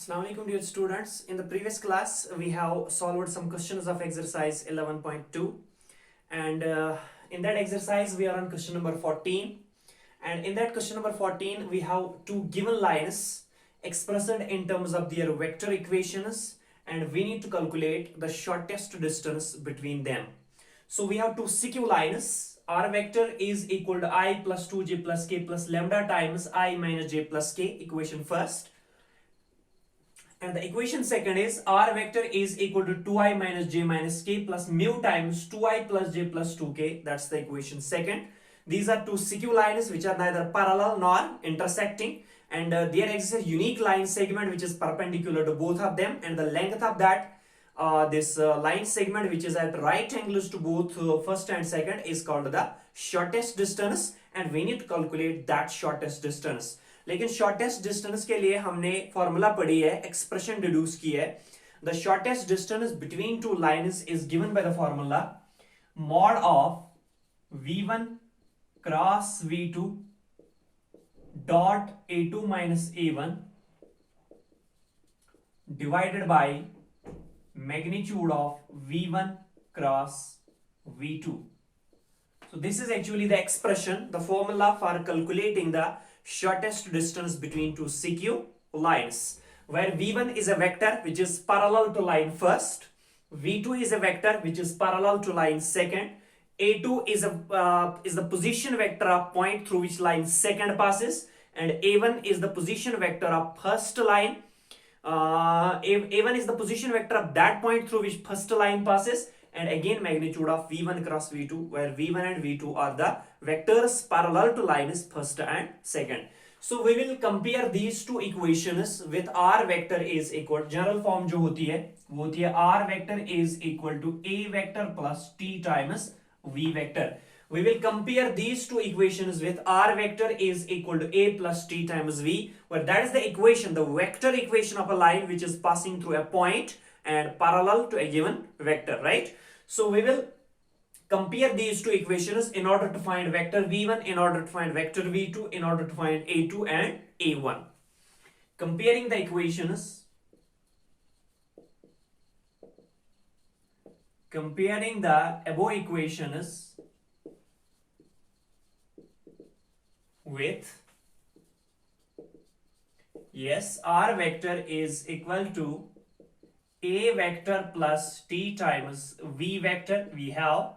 Assalamu alaikum dear students. In the previous class, we have solved some questions of exercise 11.2 and in that exercise we are on question number 14, and in that question number 14 we have two given lines expressed in terms of their vector equations, and we need to calculate the shortest distance between them. So we have two CQ lines. R vector is equal to I plus 2j plus k plus lambda times I minus j plus k, equation first. And the equation second is R vector is equal to 2i minus j minus k plus mu times 2i plus j plus 2k. That's the equation second. These are two CQ lines which are neither parallel nor intersecting, and there exists a unique line segment which is perpendicular to both of them, and the length of that this line segment which is at right angles to both first and second is called the shortest distance, and we need to calculate that shortest distance. लेकिन shortest distance के लिए हमने formula पढ़ी है, expression deduce की है. The shortest distance between two lines is given by the formula mod of v1 cross v2 dot a2 minus a1 divided by magnitude of v1 cross v2. So this is actually the expression, the formula for calculating the shortest distance between two CQ lines, where v1 is a vector which is parallel to line first, v2 is a vector which is parallel to line second, a2 is the position vector of point through which line second passes, and a1 is the position vector of first line. A1 is the position vector of that point through which first line passes, and again magnitude of v1 cross v2, where v1 and v2 are the vectors parallel to lines first and second. So we will compare these two equations with r vector is equal, general form जो होती है वो होती है r vector is equal to a vector plus t times v vector. We will compare these two equations with r vector is equal to a plus t times v, where that is the equation, the vector equation of a line which is passing through a point and parallel to a given vector, right? So we will compare these two equations in order to find vector v1, in order to find vector v2, in order to find a2 and a1. Comparing the equations, comparing the above equations with, yes, r vector is equal to a vector plus t times v vector, we have,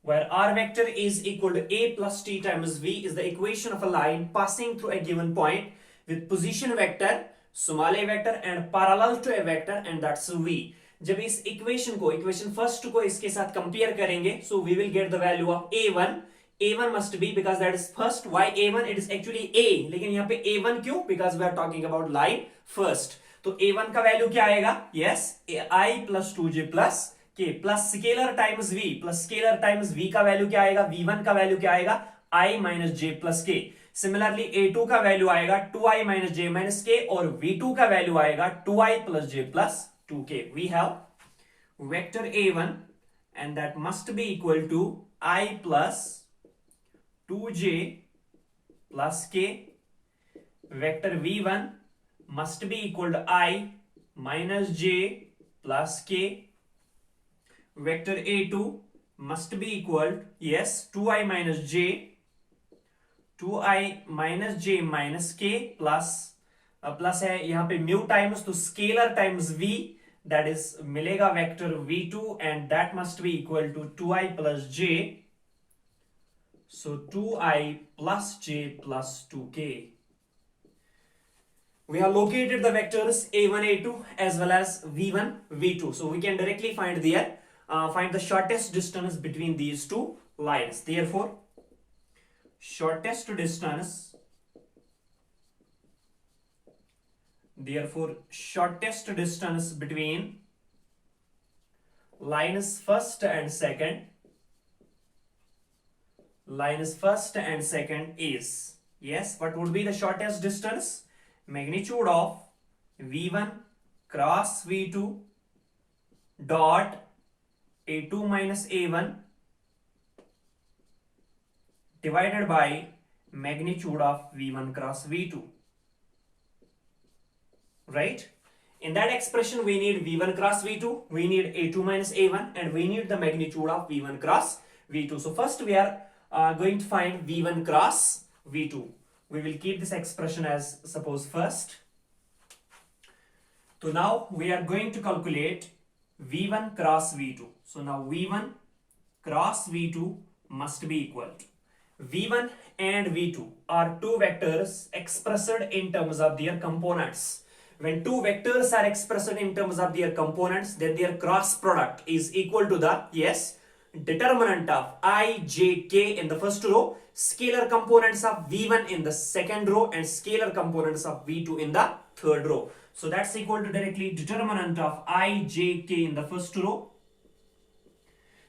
where r vector is equal to a plus t times v is the equation of a line passing through a given point with position vector small a vector and parallel to a vector, and that's v. जब इस equation को, equation first को इसके साथ compare करेंगे, so we will get the value of a1. a1 must be, because that is first. Why a1? It is actually a, लेकिन यहाँ पे a1 क्यों? Because we are talking about line first. तो a1 का value क्या आएगा? Yes, i plus 2j plus k plus scalar times v plus scalar times v का value क्या आएगा? v1 का वैल्यू क्या आएगा? i minus j plus k. Similarly a2 का वैल्यू आएगा 2i minus j minus k, और v2 का वैल्यू आएगा 2i plus j plus 2k. We have vector a1 and that must be equal to i plus 2j plus k. Vector v1 must be equal to I minus j plus k. Vector a2 must be equal, yes, 2i minus j, 2i minus j minus k plus plus है यहाँ पे mu times, तो scalar times v, that is मिलेगा vector v2 and that must be equal to 2i plus j, so 2i plus j plus 2k. We have located the vectors a1, a2 as well as v1, v2. So we can directly find find the shortest distance between these two lines. Therefore, shortest distance between lines first and second is, yes, what would be the shortest distance? Magnitude of v1 cross v2 dot a2 minus a1 divided by magnitude of v1 cross v2. right? In that expression, we need V1 cross V2, we need A2 minus A1, and we need the magnitude of V1 cross V2. So first we are going to find V1 cross V2. We will keep this expression as suppose first. So now we are going to calculate V1 cross V2. So now V1 cross V2 must be equal to V1 and V2 are two vectors expressed in terms of their components. When two vectors are expressed in terms of their components, then their cross product is equal to the, yes, determinant of I, j, k in the first row, scalar components of V1 in the second row, and scalar components of V2 in the third row. So that's equal to directly determinant of I, j, k in the first row.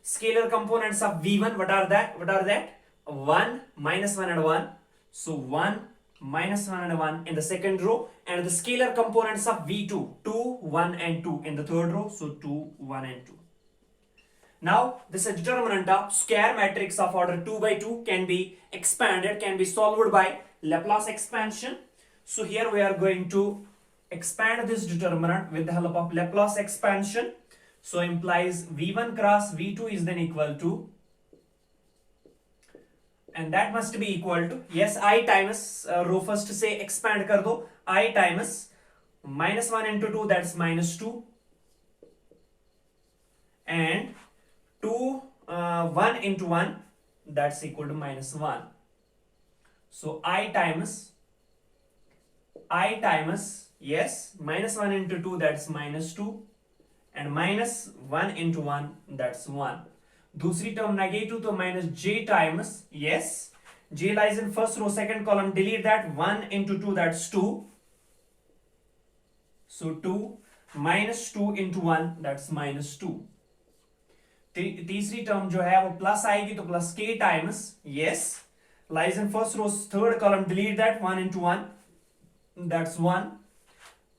Scalar components of V1, what are that? 1, minus 1 and 1. So 1, minus 1 and 1 in the second row. And the scalar components of V2, 2, 1 and 2 in the third row. So 2, 1 and 2. Now this determinant of square matrix of order 2 by 2 can be expanded, can be solved by Laplace expansion. So here we are going to expand this determinant with the help of Laplace expansion. So implies V1 cross V2 is then equal to, and that must be equal to, yes, I times row first say expand kar do, I times minus 1 into 2, that's minus 2, and 1 into 1, that's equal to minus 1. So I times, yes, minus 1 into 2, that's minus 2, and minus 1 into 1, that's 1. दूसरी term negative तो minus j times, yes, j lies in first row, second column, delete that, 1 into 2, that's 2. So 2 minus 2 into 1, that's minus 2. तीसरी term जो है वो plus आएगी तो plus k times, yes, lies in first row, third column, delete that, 1 into 1, that's 1.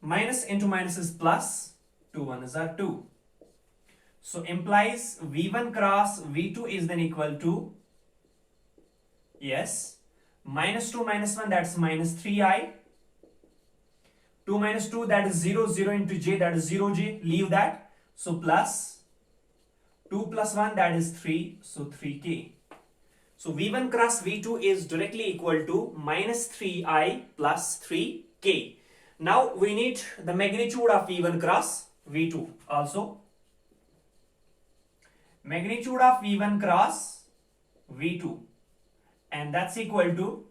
Minus into minus is plus, 2 1s are 2. So implies V1 cross V2 is then equal to, yes, minus 2 minus 1, that's minus 3i. 2 minus 2, that is 0, 0 into j, that is 0j, leave that. So plus 2 plus 1, that is 3, so 3k. So V1 cross V2 is directly equal to minus 3i plus 3k. Now we need the magnitude of V1 cross V2 also. Magnitude of V1 cross V2, and that's equal to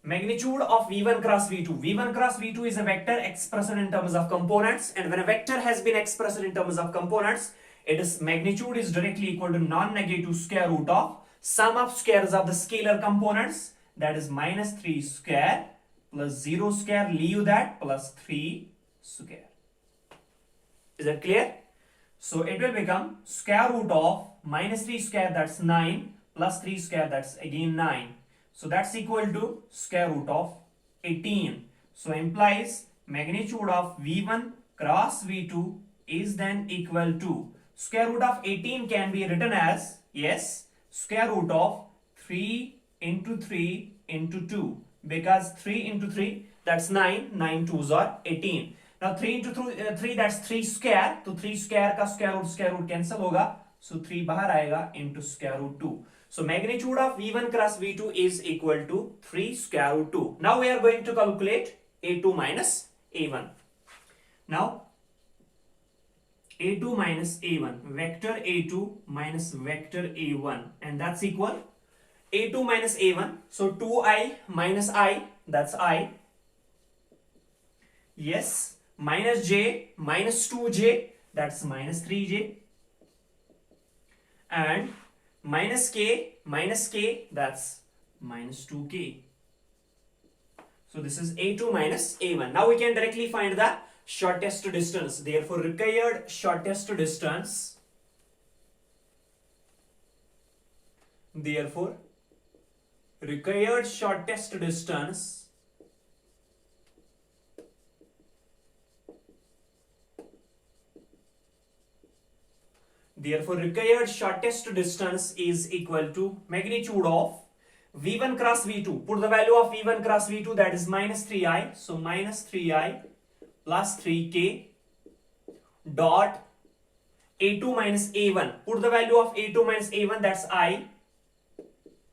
magnitude of V1 cross V2. V1 cross V2 is a vector expressed in terms of components, and when a vector has been expressed in terms of components, its magnitude is directly equal to non-negative square root of sum of squares of the scalar components, that is minus 3 square plus 0 square, leave that, plus 3 square. Is that clear? So it will become square root of minus 3 square, that's 9, plus 3 square, that's again 9. So that's equal to square root of 18. So implies magnitude of V1 cross V2 is then equal to square root of 18 can be written as, yes, square root of 3 into 3 into 2, because 3 into 3, that's 9, 9 2s are 18. Now 3 into 3, that's 3 square, तो 3 square का square root cancel होगा, so 3 बाहर आएगा into square root 2. So magnitude of V1 cross V2 is equal to 3 square root 2. Now we are going to calculate A2 minus A1. Now A2 minus A1, vector A2 minus vector A1, and that's equal A2 minus A1, so 2i minus I, that's I, yes, minus j minus 2j, that's minus 3j, and minus k, that's minus 2k. So this is A2 minus A1. Now we can directly find the shortest distance. Therefore required shortest distance, therefore required shortest distance is equal to magnitude of v1 cross v2, put the value of v1 cross v2, that is minus 3i, so minus 3i plus 3k dot a2 minus a1, put the value of a2 minus a1, that's I,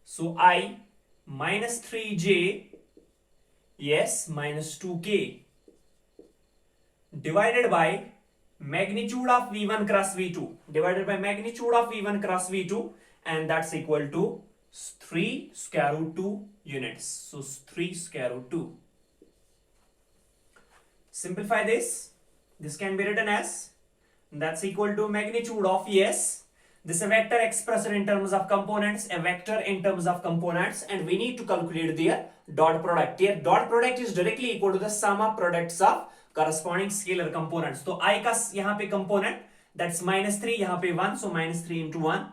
so I minus 3j, yes, minus 2k divided by magnitude of v1 cross v2, divided by magnitude of v1 cross v2, and that's equal to 3 square root 2 units, so 3 square root 2. Simplify this can be written as, that's equal to magnitude of, yes, this is a vector expressed in terms of components, a vector in terms of components, and we need to calculate their dot product. Here dot product is directly equal to the sum of products of corresponding scalar components. तो I का यहाँ पे component, that's minus 3, यहाँ पे 1, so minus 3 into 1,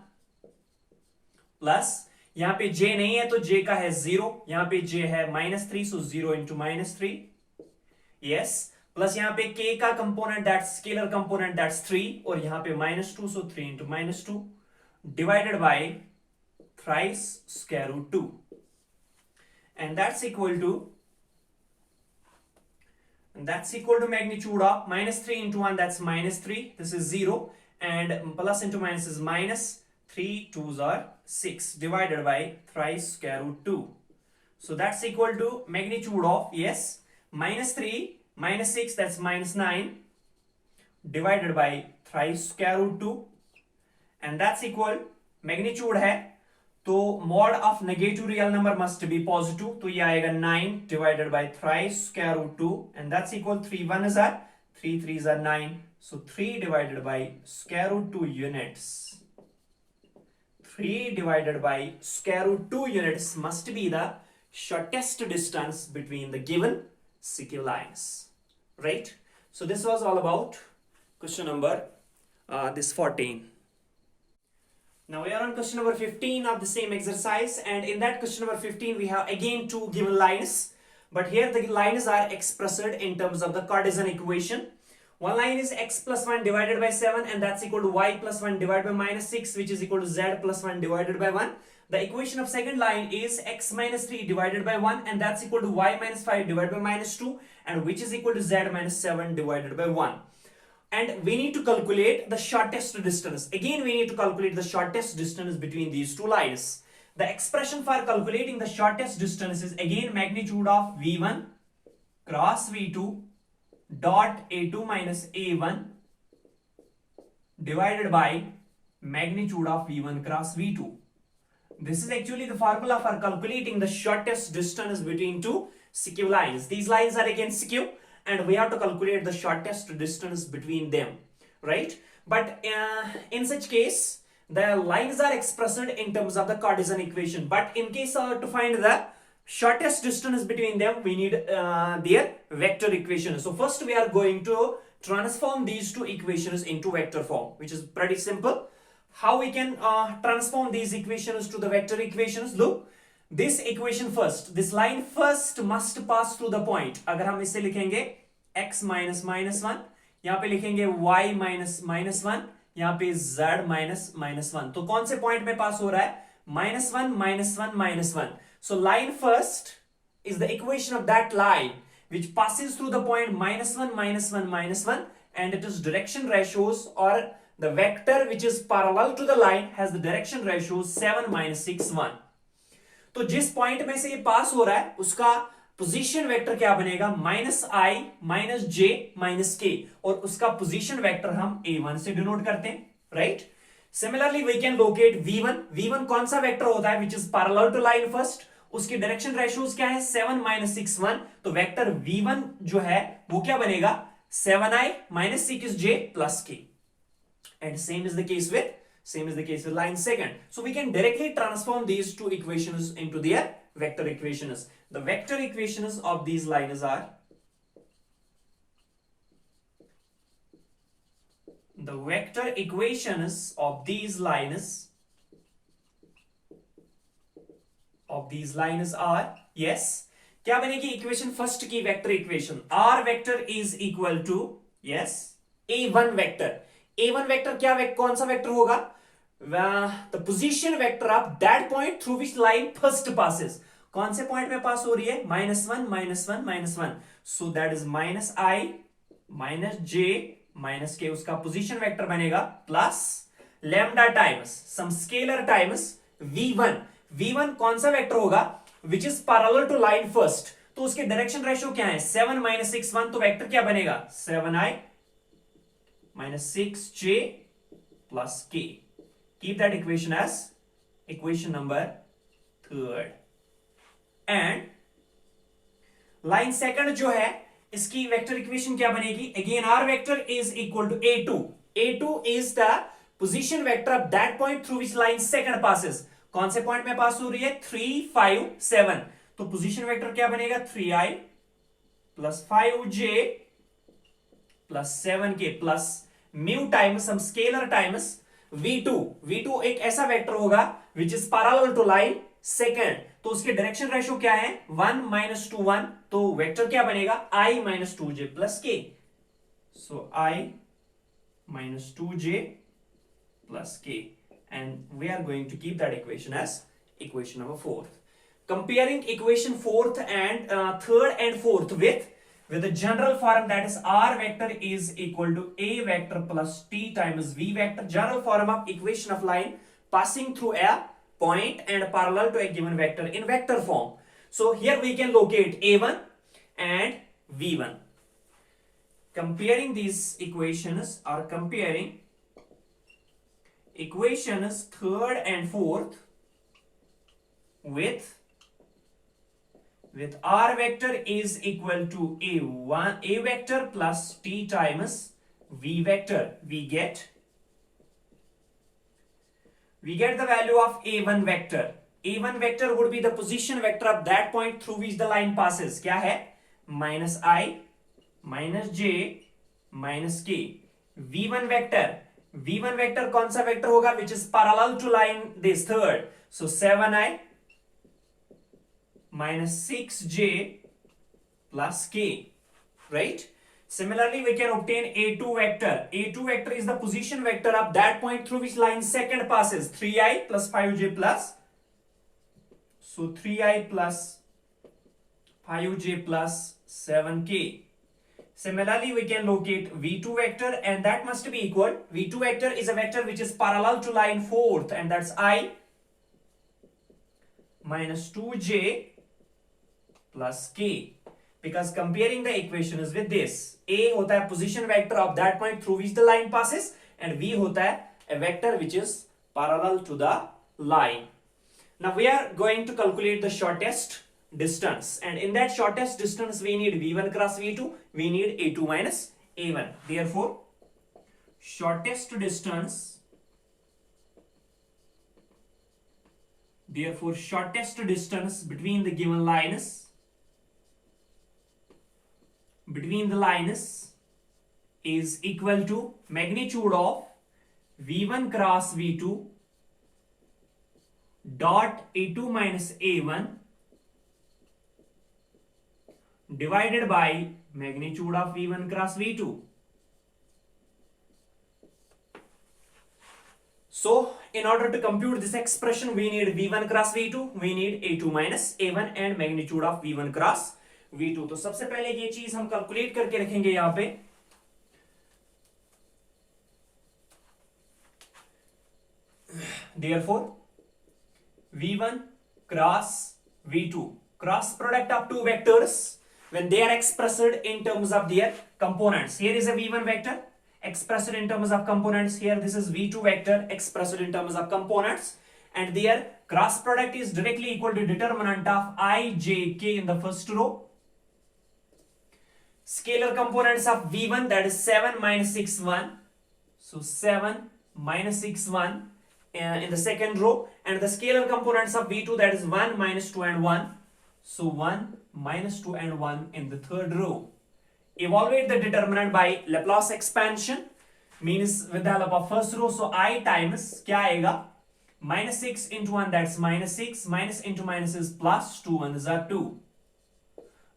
plus यहाँ पे j नहीं है तो j का है 0, यहाँ पे j है minus 3, so 0 into minus 3, yes, plus यहाँ पे k का component, that's scalar component, that's 3, और यहाँ पे minus 2, so 3 into minus 2, divided by thrice square root 2, and that's equal to magnitude of minus 3 into 1, that's minus 3, this is 0, and plus into minus is minus, 3 2s are 6, divided by thrice square root 2. So that's equal to magnitude of, yes, minus 3 minus 6, that's minus 9, divided by thrice square root 2, and that's equal, magnitude है तो mod of negative real number must be positive, तो ये आएगा 9 divided by thrice square root 2, and that's equal 3 1s are 3 3s are 9, so 3 divided by square root 2 units, 3 divided by square root 2 units must be the shortest distance between the given CQ lines, right? So this was all about question number this 14. Now we are on question number 15 of the same exercise, and in that question number 15 we have again two given lines, but here the lines are expressed in terms of the Cartesian equation. One line is x plus 1 divided by 7, and that's equal to y plus 1 divided by minus 6, which is equal to z plus 1 divided by 1. The equation of second line is x minus 3 divided by 1, and that's equal to y minus 5 divided by minus 2, and which is equal to z minus 7 divided by 1. And we need to calculate the shortest distance. Again, we need to calculate the shortest distance between these two lines. The expression for calculating the shortest distance is again magnitude of v1 cross v2 dot a2 minus a1 divided by magnitude of v1 cross v2. This is actually the formula for calculating the shortest distance between two CQ lines. These lines are again CQ, and we have to calculate the shortest distance between them, right? But in such case, the lines are expressed in terms of the Cartesian equation. But in case to find the shortest distance between them, we need their vector equation. So first we are going to transform these two equations into vector form, which is pretty simple. How we can transform these equations to the vector equations? Look, this equation first, this line first must pass through the point. अगर हम इसे लिखेंगे x minus minus 1, यहाँ पे लिखेंगे y minus minus 1, यहाँ पे z minus minus 1. तो कौन से पॉइंट में पास हो रहा है? minus 1 minus 1 minus 1. So line first is the equation of that line which passes through the point minus 1 minus 1 minus 1, and it is direction ratios, or the vector which is parallel to the line has the direction ratios 7 minus 6 1. तो जिस point में से ये पास हो रहा है उसका position vector क्या बनेगा? माइनस आई माइनस जे माइनस के, और उसका पोजीशन वेक्टर हम a1 से डिनोट करते हैं, right? Similarly we can locate v1. v1 कौन सा वेक्टर होता है? Which is parallel to line first. उसकी डायरेक्शन रेशियोज क्या है? 7 माइनस 6 1. तो वेक्टर v1 जो है वो क्या बनेगा? 7i minus 6j plus k. And same is the case with line second. So we can directly transform these two equations into their vector equations. The vector equations of these lines are, the vector equations of these lines are, yes, क्या बनेगी equation first की vector equation? r vector is equal to, yes, a1 vector. a1 vector क्या कौन सा vector होगा? the position vector of that point through which line first passes. कौन से point में पास हो रही है? -1 -1 -1, so that is -i -j -k, उसका पोजीशन वेक्टर बनेगा plus lambda times some scalar times v1. v1 कौन सा वेक्टर होगा? Which is parallel to line first, तो उसके डायरेक्शन रेशियो क्या है? 7 - 6 1, तो वेक्टर क्या बनेगा? 7i -6j plus k. Keep that equation as equation number 3rd. And line second जो है, इसकी वेक्टर इक्वेशन क्या बनेगी? Again r vector is equal to a2. a2 is the position vector of that point through which line second passes. कौन से point में पास हो रही है? 3 5 7, तो पोजीशन वेक्टर क्या बनेगा? 3i plus 5j plus 7k plus mu times some scalar times v2. v2 एक ऐसा वेक्टर होगा which is parallel to line second, तो उसके डायरेक्शन रेशियो क्या है? 1 - 2 1, तो वेक्टर क्या बनेगा? i -2j plus k. so i -2j plus k, and we are going to keep that equation as equation number 4th. Comparing equation 4th and 3rd and 4th with the general form, that is r vector is equal to a vector plus t times v vector, general form of equation of line passing through a point and parallel to a given vector in vector form. So here we can locate a1 and v1. Comparing these equations, or comparing equations 3rd and 4th with r vector is equal to a vector plus t times v vector, we get the value of a1 vector. a1 vector would be the position vector of that point through which the line passes. क्या है? -i -j -k. v1 vector कौन सा vector होगा? which is parallel to line this third, so 7i -6j plus k, right? Similarly, we can obtain a2 vector. a2 vector is the position vector of that point through which line second passes. 3i plus 5j plus, so 3i plus 5j plus 7k. Similarly, we can locate v2 vector, and that must be equal. v2 vector is a vector which is parallel to line fourth, and that's i -2j plus k. Because comparing the equations with this, a होता है position vector of that point through which the line passes, and v होता है a vector which is parallel to the line. Now we are going to calculate the shortest distance, and in that shortest distance we need v1 cross v2, we need a2 minus a1. Therefore shortest distance between the given lines is equal to magnitude of v1 cross v2 dot a2 minus a1 divided by magnitude of v1 cross v2. So in order to compute this expression, we need v1 cross v2, we need a2 minus a1, and magnitude of v1 cross v2. तो सबसे पहले ये चीज हम calculate करके रखेंगे यहां पे. Therefore v1 cross v2, cross product of two vectors when they are expressed in terms of their components. Here is a v1 vector expressed in terms of components, here this is v2 vector expressed in terms of components, and their cross product is directly equal to determinant of I, j, k in the first row. Scalar components of v1, that is 7 minus 6 1, so 7 minus 6 1 in the second row, and the scalar components of v2, that is 1 minus 2 and 1, so 1 minus 2 and 1 in the third row. Evaluate the determinant by Laplace expansion, means with the help of first row, so I times क्या आएगा? minus 6 into 1, that's minus 6, minus into minus is plus, 2 1s are 2.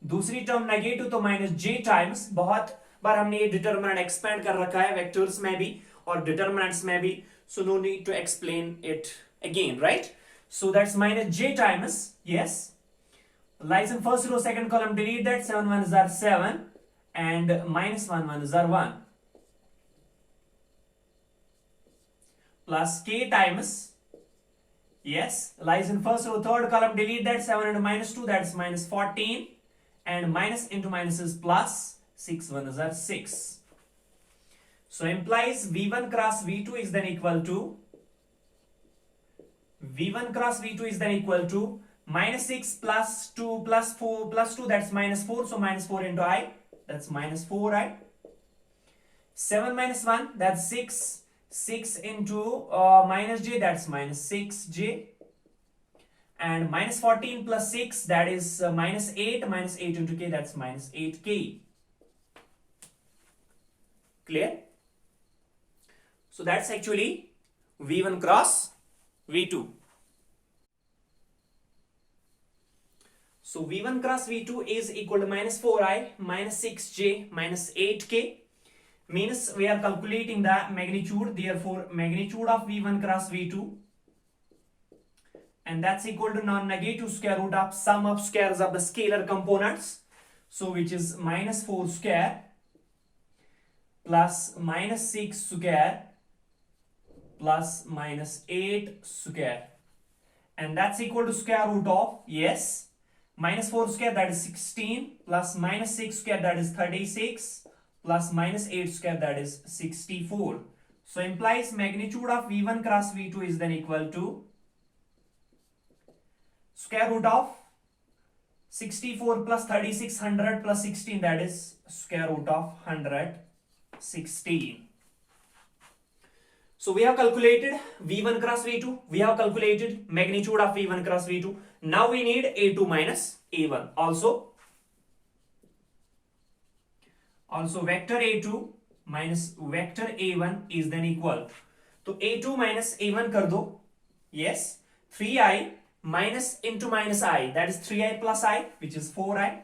दूसरी term negative, तो minus j times, बहुत बार हमने ये determinant expand कर रखा है वेक्टर्स में भी और डिटरमिनेंट्स में भी, so no need to explain it again, right? So that's minus j times, yes, lies in first row, second column, delete that, 7 1s are 7 and minus 1 1s are 1, plus k times, yes, lies in first row, third column, delete that, 7 into minus 2, that's minus 14 and minus into minus is plus, 6 1s are 6. So implies V1 cross V2 is then equal to V1 cross V2 is then equal to minus 6 plus 2 plus 4 plus 2, that's minus 4, so minus 4 into I, that's minus 4I. 7 minus 1, that's 6. 6 into minus j, that's minus 6j. And minus 14 plus 6, that is minus 8. Minus 8 into k, that's minus 8k. Clear? So that's actually V1 cross V2. So V1 cross V2 is equal to minus 4i minus 6j minus 8k. Means we are calculating the magnitude, therefore magnitude of V1 cross V2, and that's equal to non-negative square root of sum of squares of the scalar components, so which is minus 4 square plus minus 6 square plus minus 8 square, and that's equal to square root of, yes, minus 4 square, that is 16, plus minus 6 square, that is 36, plus minus 8 square, that is 64. So implies magnitude of V1 cross V2 is then equal to square root of 64 plus 36, 100 plus 16, that is square root of 116. So we have calculated V1 cross V2, we have calculated magnitude of V1 cross V2. Now we need A2 minus A1. Also vector A2 minus vector A1 is then equal. तो A2 minus A1 कर दो. Yes, 3i minus into minus I, that is 3i plus I, which is 4i.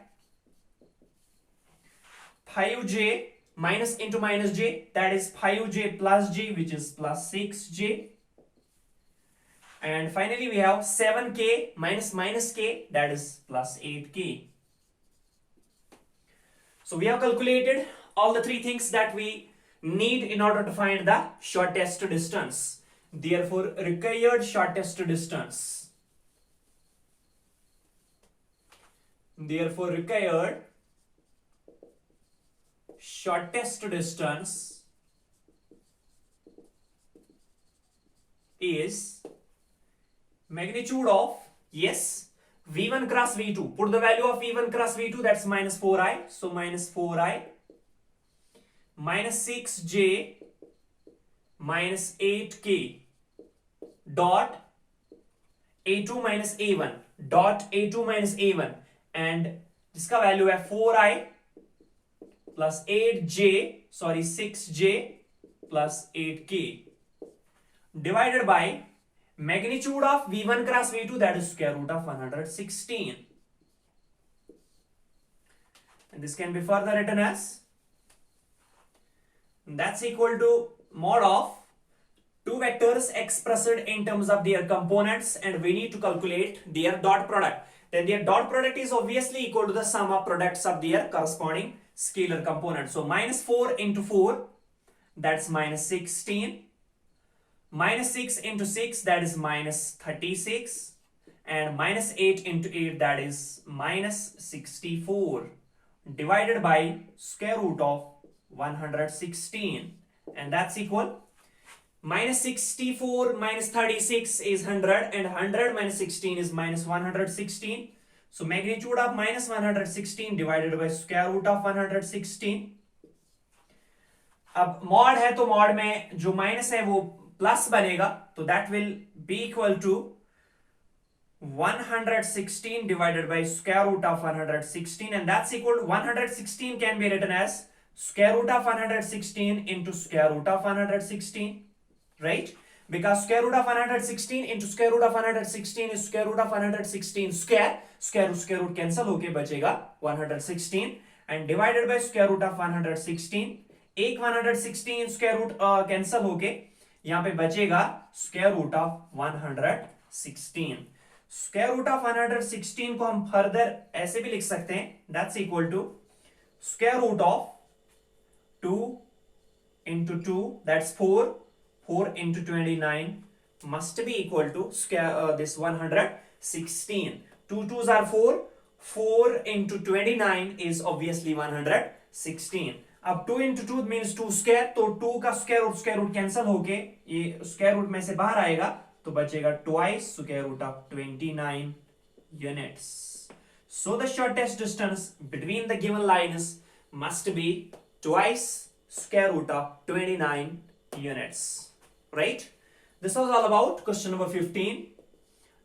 5j minus into minus j, that is 5j plus j, which is plus 6j. And finally we have 7k minus minus k, that is plus 8k. So we have calculated all the three things that we need in order to find the shortest distance. Therefore, required shortest distance. Therefore, required shortest distance is magnitude of, yes, V1 cross V2. Put the value of V1 cross V2, that's minus 4i. So minus 4i minus 6j minus 8k dot A2 minus A1 dot A2 minus A1, and जिसका value है 4i plus 6j plus 8k divided by magnitude of V1 cross V2, that is square root of 116. And this can be further written as, that's equal to mod of two vectors expressed in terms of their components, and we need to calculate their dot product. Then their dot product is obviously equal to the sum of products of their corresponding scalar components. So minus 4 into 4, that's minus 16. Minus 6 into 6, that is minus 36. And minus 8 into 8, that is minus 64. Divided by square root of 116. And that's equal. Minus 64 minus 36 is 100. And 100 minus 16 is minus 116. So magnitude of minus 116 divided by square root of 116. अब mod है तो mod में जो minus है वो plus बनेगा, तो that will be equal to 116 divided by square root of 116, and that's equal to 116 can be written as square root of 116 into square root of 116, right? Because square root of 116 into square root of 116 is square root of 116 square root cancel होके बचेगा 116, and divided by square root of 116, एक 116 square root cancel होके यहां पे बचेगा square root of 116। Square root of 116 को हम further ऐसे भी लिख सकते हैं, that's equal to square root of 2 into 2, that's 4, 4 into 29 must be equal to this 116. 2 2s are 4, 4 into 29 is obviously 116. अब 2 into 2 means 2 square, तो 2 का स्क्वायर रूट कैंसिल होके ये स्क्वायर रूट में से बाहर आएगा, तो बचेगा twice square root of 29 units. So the shortest distance between the given lines must be twice square root of 29 units, right? This was all about question number 15.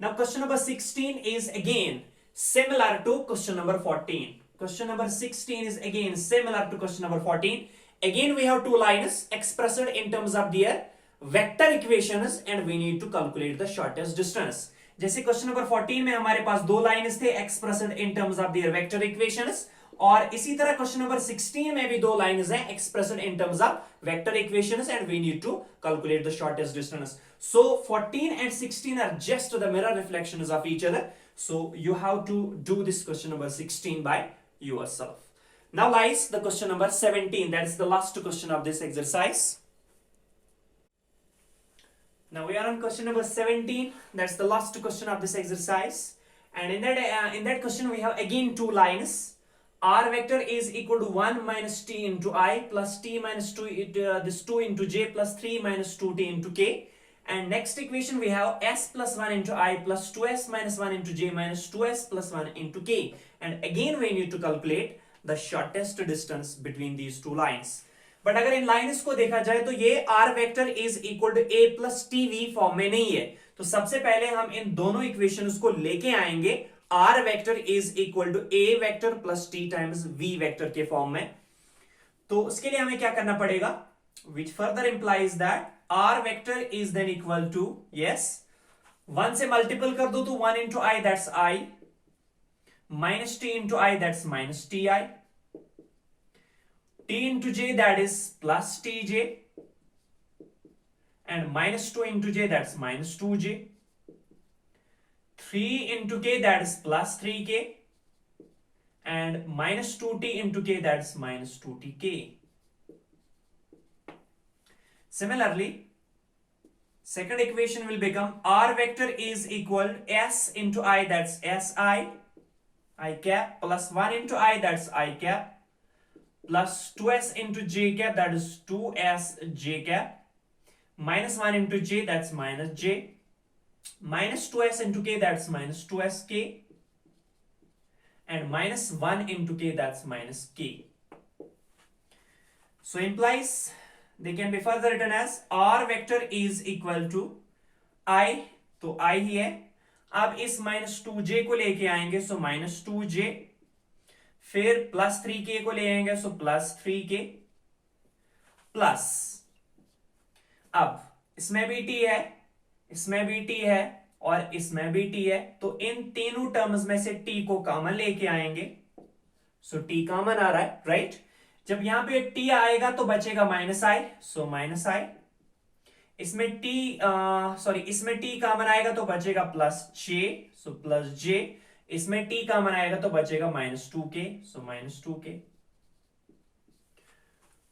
Now question number 16 is again similar to question number 14. Question number 16 is again similar to question number 14. Again we have two lines expressed in terms of their vector equations and we need to calculate the shortest distance. जैसे question number 14 में हमारे पास दो lines थे expressed in terms of their vector equations, और इसी तरह question number 16 में भी दो लाइन्स हैं expressed in terms of vector equations and we need to calculate the shortest distance. So 14 and 16 are just the mirror reflections of each other, so you have to do this question number 16 by yourself. Now lies the question number 17, that is the last question of this exercise. Now we are on question number 17, that's the last question of this exercise, and in that question we have again two lines. R vector is equal to 1 minus t into I plus t minus 2 this 2 into j plus 3 minus 2t into k, and next equation we have s plus 1 into I plus 2s minus 1 into j minus 2s plus 1 into k, and again we need to calculate the shortest distance between these two lines. But अगर इन lines को देखा जाए तो ये r vector is equal to a plus t v form में नहीं है, तो सबसे पहले हम इन दोनों इक्वेशंस को लेके आएंगे r vector is equal to A vector plus T times we vector के फॉर्म में. तो उसके लिए हमें क्या करना पड़ेगा, which further implies that r vector is then equal to, yes 1 से मल्टीपल कर दो तो 1 into i that's i, minus t into i that's minus t i, t into j that is plus tj, and minus 2 into j that's minus 2j, 3 into k that is plus 3k, and minus 2t into k that's minus 2tk. Similarly, second equation will become r vector is equal to s into I that's si I cap plus 1 into I that's I cap plus 2s into j cap that is 2s j cap, minus 1 into j that's minus j, minus 2s into k that's minus 2s k, and minus 1 into k that's minus k. So implies they can be further written as r vector is equal to I, तो I ही है. अब इस minus 2j को लेके आएंगे, so minus 2j, फिर plus 3k को ले आएंगे, सो प्लस 3k प्लस, अब इसमें भी t है, इसमें भी t है और इसमें भी t है, तो इन तीनों टर्म्स में से t को कॉमन लेके आएंगे, सो t कॉमन आ रहा है, राइट. जब यहां पे t आएगा तो बचेगा minus i, so minus i, इसमें t इसमें t कॉमन आएगा तो बचेगा plus j, so plus j, इसमें t कॉमन आएगा तो बचेगा minus 2k, so minus 2k.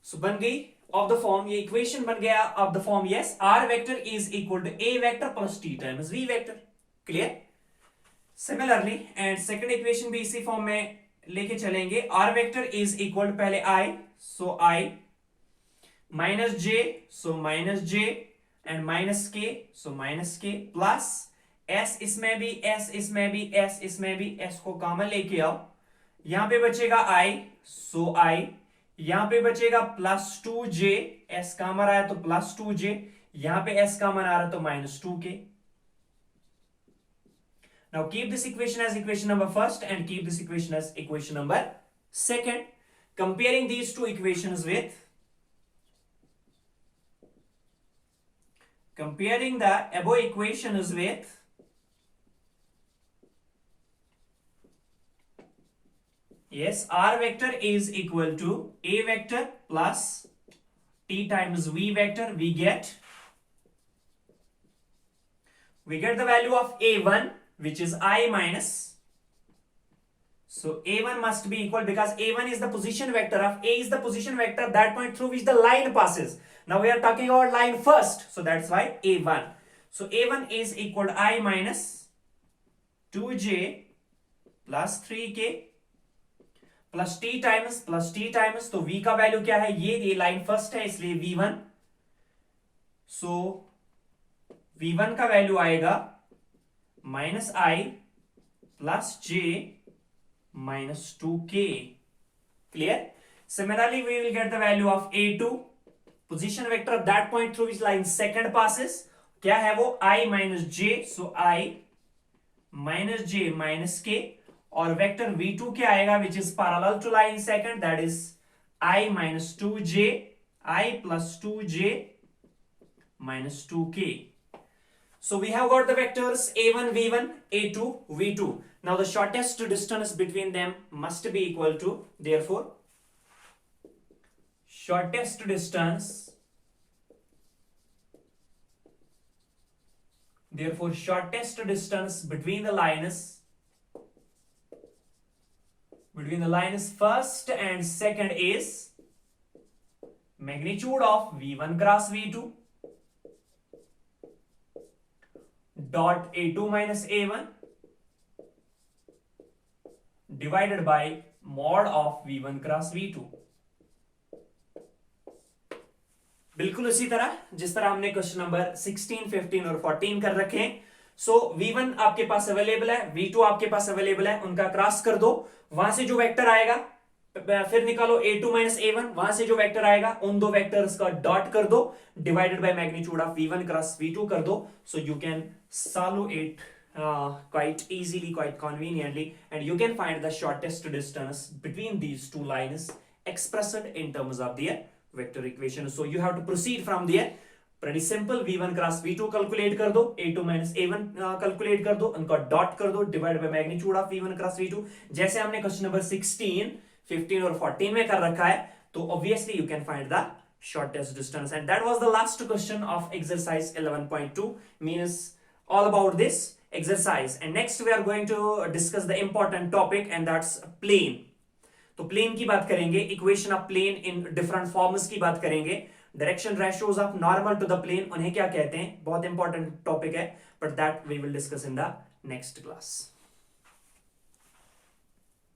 So बन गई ऑफ द फॉर्म, ये इक्वेशन बन गया of the form, yes R vector is equal to A vector plus T times we vector. Clear. Similarly and second equation भी इसी form में लेके चलेंगे. R vector is equal to पहले I, so I, minus J, so minus J, and minus K, so minus K, plus s इसमें भी, s इसमें भी, s इसमें भी, s को कॉमन लेके आओ, यहां पे बचेगा i, सो i, यहां पे बचेगा प्लस 2j, s कॉमन आया तो प्लस 2j, यहां पे s कॉमन आ रहा तो minus 2k. Now keep this equation as equation number first and keep this equation as equation number second. Comparing these two equations with, comparing the above equations with yes, r vector is equal to a vector plus t times v vector, we get we get the value of a1, which is I minus. So a1 must be equal, because a1 is the position vector of a is the position vector that point through which the line passes. Now we are talking about line first, so that's why a1. So a1 is equal to I minus 2j plus 3k plus T times, तो v का value क्या है, ये line first है इसलिए v1. सो v1 का value आएगा minus i plus j minus 2k. Clear? Similarly we will get the value of a2, position vector that point through which line second passes. क्या है वो, i minus J, so i minus j minus k, और vector v2 क्या आएगा, which is parallel to line second, that is i minus 2j, i plus 2j minus 2k. So we have got the vectors a1 v1, a2 v2. Now the shortest distance between them must be equal to, therefore shortest distance between the lines first and second is magnitude of v1 cross v2 dot a2 minus a1 divided by mod of v1 cross v2. बिल्कुल उसी तरह जिस तरह हमने question number 16, 15 और 14 कर रखे हैं. सो v1 आपके पास अवेलेबल है, v2 आपके पास अवेलेबल है, उनका क्रॉस कर दो, वहां से जो वेक्टर आएगा फिर निकालो a2 माइनस a1, वहां से जो वेक्टर आएगा उन दो वेक्टर्स का डॉट कर दो, divided by magnitude of v1 cross v2 कर दो. So you can solve it quite easily, quite conveniently, and you can find the shortest distance between these two lines expressed in terms of their vector equation. So you have to proceed from there. Pretty simple. v1 cross v2 calculate कर दो, a2 minus a1 calculate कर दो, उनका dot कर दो, divide by magnitude of v1 cross v2, जैसे हमने question number 16, 15 और 14 में कर रखा है. तो obviously you can find the shortest distance, and that was the last question of exercise 11.2, means all about this exercise. And next we are going to discuss the important topic, and that's plane. तो plane की बात करेंगे, equation of plane in different forms की बात करेंगे, direction ratios of normal to the plane, उन्हें क्या कहते हैं, बहुत इंपॉर्टेंट टॉपिक है, but that we will discuss in the next class.